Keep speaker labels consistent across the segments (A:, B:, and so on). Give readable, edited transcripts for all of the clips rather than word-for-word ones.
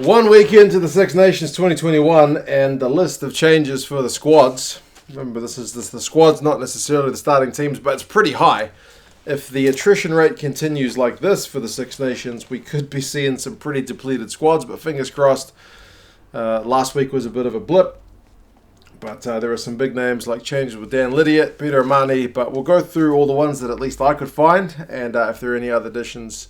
A: 1 week into the Six Nations 2021 and the list of changes for the squads. Remember, this is the squads, not necessarily the starting teams, but it's pretty high. If the attrition rate continues like this for the Six Nations, we could be seeing some pretty depleted squads, but fingers crossed. Last week was a bit of a blip, but there are some big names like changes with Dan Lydiate, Peter Amani, but we'll go through all the ones that at least I could find, and if there are any other additions,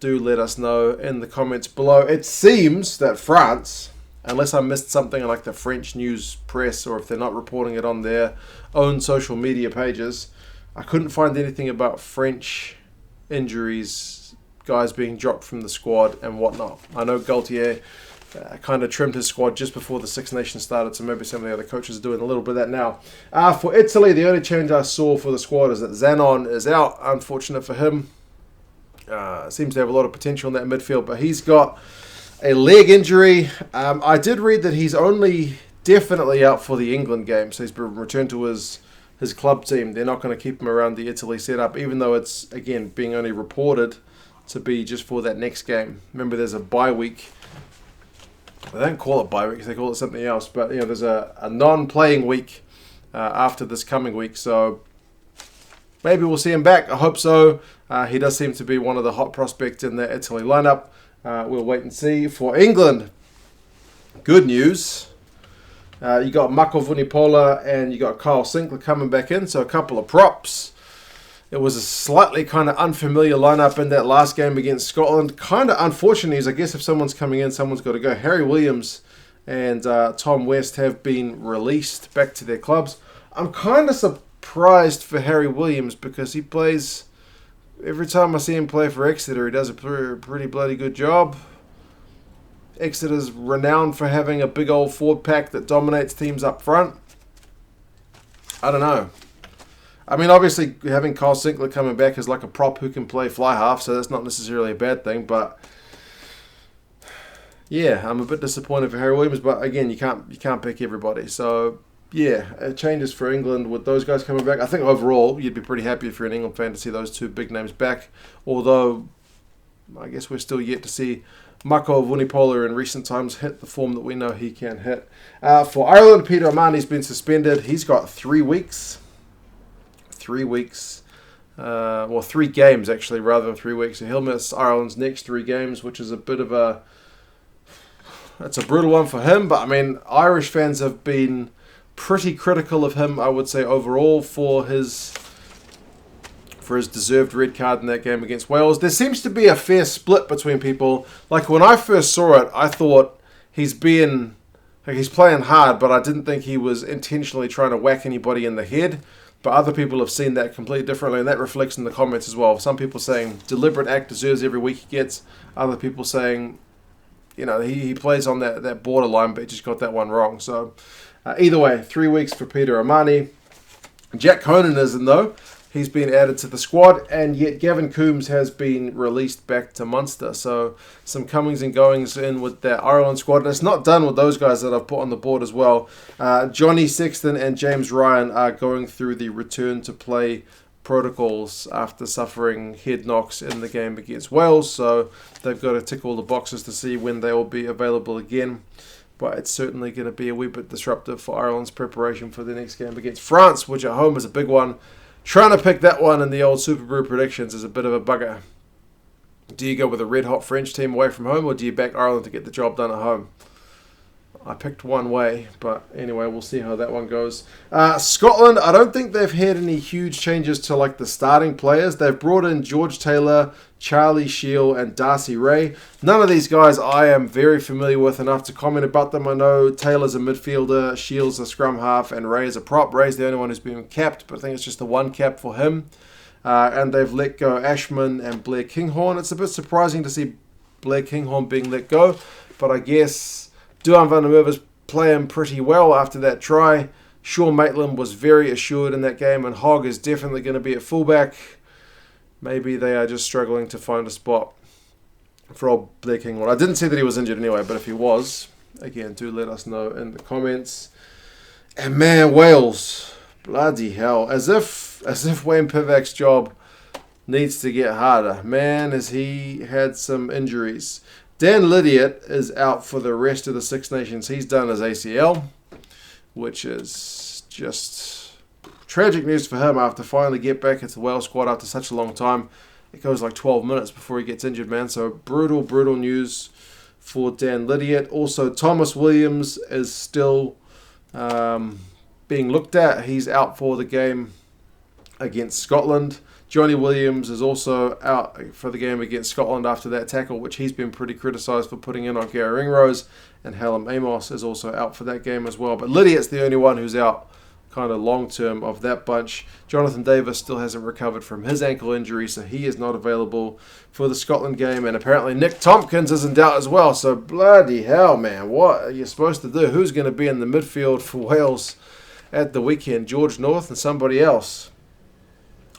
A: do let us know in the comments below. It seems that France, unless I missed something like the French news press or if they're not reporting it on their own social media pages, I couldn't find anything about French injuries, guys being dropped from the squad and whatnot. I know Gaultier kind of trimmed his squad just before the Six Nations started, so maybe some of the other coaches are doing a little bit of that now. For Italy, the only change I saw for the squad is that Zanon is out. Unfortunate for him. Seems to have a lot of potential in that midfield, but he's got a leg injury. I did read that he's only definitely out for the England game, so he's been returned to his club team. They're not going to keep him around the Italy setup, even though it's, again, being only reported to be just for that next game. Remember, there's a bye week. They don't call it bye week, they call it something else, but there's a non-playing week after this coming week, so maybe we'll see him back. I hope so. He does seem to be one of the hot prospects in the Italy lineup. We'll wait and see. For England, good news. You got Mako Vunipola and you got Kyle Sinckler coming back in, so a couple of props. It was a slightly kind of unfamiliar lineup in that last game against Scotland. Kind of unfortunate is, I guess, if someone's coming in, someone's got to go. Harry Williams and Tom West have been released back to their clubs. I'm kind of surprised for Harry Williams because he plays... Every time I see him play for Exeter, he does a pretty bloody good job. Exeter's renowned for having a big old forward pack that dominates teams up front. I don't know. I mean, obviously, having Kyle Sinckler coming back is like a prop who can play fly half, so that's not necessarily a bad thing, but... Yeah, I'm a bit disappointed for Harry Williams, but again, you can't pick everybody, so... Yeah, it changes for England with those guys coming back. I think overall, you'd be pretty happy if you're an England fan to see those two big names back. Although, I guess we're still yet to see Mako Vunipola in recent times hit the form that we know he can hit. For Ireland, Peter Amani's been suspended. He's got 3 weeks. 3 weeks. 3 games, actually, rather than 3 weeks. So he'll miss Ireland's next 3 games, which is a bit of a... It's a brutal one for him. But, I mean, Irish fans have been... pretty critical of him, I would say, overall for his deserved red card in that game against Wales. There seems to be a fair split between people. Like, when I first saw it, I thought he's playing hard, but I didn't think he was intentionally trying to whack anybody in the head. But other people have seen that completely differently, and that reflects in the comments as well. Some people saying deliberate act deserves every week he gets. Other people saying, he plays on that borderline, but he just got that one wrong. So... either way, 3 weeks for Peter Amani. Jack Conan isn't, though. He's been added to the squad, and yet Gavin Coombs has been released back to Munster. So some comings and goings in with that Ireland squad. And it's not done with those guys that I've put on the board as well. Johnny Sexton and James Ryan are going through the return-to-play protocols after suffering head knocks in the game against Wales. So they've got to tick all the boxes to see when they will be available again. But it's certainly going to be a wee bit disruptive for Ireland's preparation for the next game against France, which at home is a big one. Trying to pick that one in the old Super Brew predictions is a bit of a bugger. Do you go with a red-hot French team away from home, or do you back Ireland to get the job done at home? I picked one way, but anyway, we'll see how that one goes. Scotland, I don't think they've had any huge changes to like the starting players. They've brought in George Taylor, Charlie Shield, and Darcy Ray. None of these guys I am very familiar with enough to comment about them. I know Taylor's a midfielder, Shield's a scrum half, and Ray is a prop. Ray's the only one who's been capped, but I think it's just the one cap for him. And they've let go Ashman and Blair Kinghorn. It's a bit surprising to see Blair Kinghorn being let go, but I guess Duhan van der Merwe's playing pretty well after that try. Sean Maitland was very assured in that game, and Hogg is definitely going to be at fullback. Maybe they are just struggling to find a spot for old Blair Kinghorn. I didn't see that he was injured anyway, but if he was, again, do let us know in the comments. And man, Wales, bloody hell, as if Wayne Pivac's job needs to get harder. Man, has he had some injuries. Dan Lydiate is out for the rest of the Six Nations. He's done his ACL, which is just tragic news for him after finally get back into the Wales squad after such a long time. It goes like 12 minutes before he gets injured, man. So brutal, brutal news for Dan Lydiate. Also, Thomas Williams is still being looked at. He's out for the game against Scotland. Johnny Williams is also out for the game against Scotland after that tackle, which he's been pretty criticised for putting in on Gary Ringrose. And Hallam Amos is also out for that game as well. But Lydiate's the only one who's out kind of long-term of that bunch. Jonathan Davis still hasn't recovered from his ankle injury, so he is not available for the Scotland game. And apparently Nick Tompkins is in doubt as well. So bloody hell, man. What are you supposed to do? Who's going to be in the midfield for Wales at the weekend? George North and somebody else.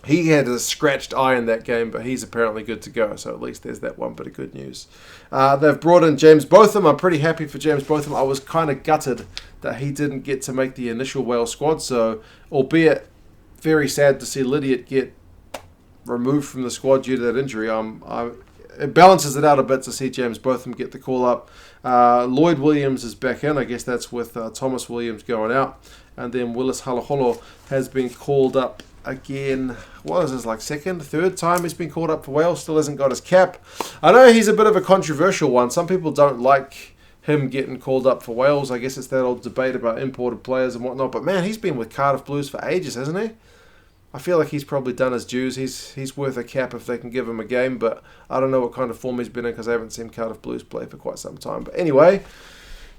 A: He had a scratched eye in that game, but he's apparently good to go. So at least there's that one bit of good news. They've brought in James Botham. I'm pretty happy for James Botham. I was kind of gutted that he didn't get to make the initial Wales squad. So, albeit very sad to see Lydiate get removed from the squad due to that injury, it balances it out a bit to see James Botham get the call up. Lloyd Williams is back in. I guess that's with Thomas Williams going out. And then Willis Halaholo has been called up again. What is this, like third time he's been called up for Wales? Still hasn't got his cap. I know he's a bit of a controversial one. Some people don't like him getting called up for Wales. I guess it's that old debate about imported players and whatnot. But man, he's been with Cardiff Blues for ages, hasn't he? I feel like he's probably done his dues. He's worth a cap if they can give him a game. But I don't know what kind of form he's been in because I haven't seen Cardiff Blues play for quite some time. But anyway,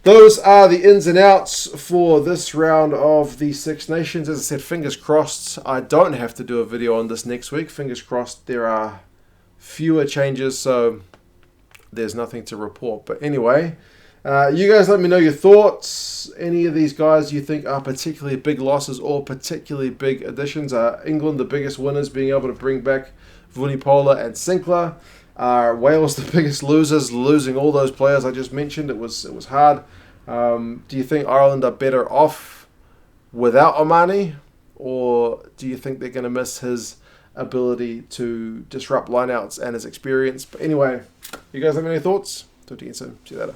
A: those are the ins and outs for this round of the Six Nations. As I said, fingers crossed I don't have to do a video on this next week. Fingers crossed there are fewer changes, so there's nothing to report. But anyway, you guys let me know your thoughts. Any of these guys you think are particularly big losses or particularly big additions? Are England the biggest winners, being able to bring back Vunipola and Sinckler? Are Wales the biggest losers, losing all those players I just mentioned? It was hard. Do you think Ireland are better off without Omani? Or do you think they're going to miss his ability to disrupt lineouts and his experience? But anyway, you guys have any thoughts? Talk to you again soon. See you later.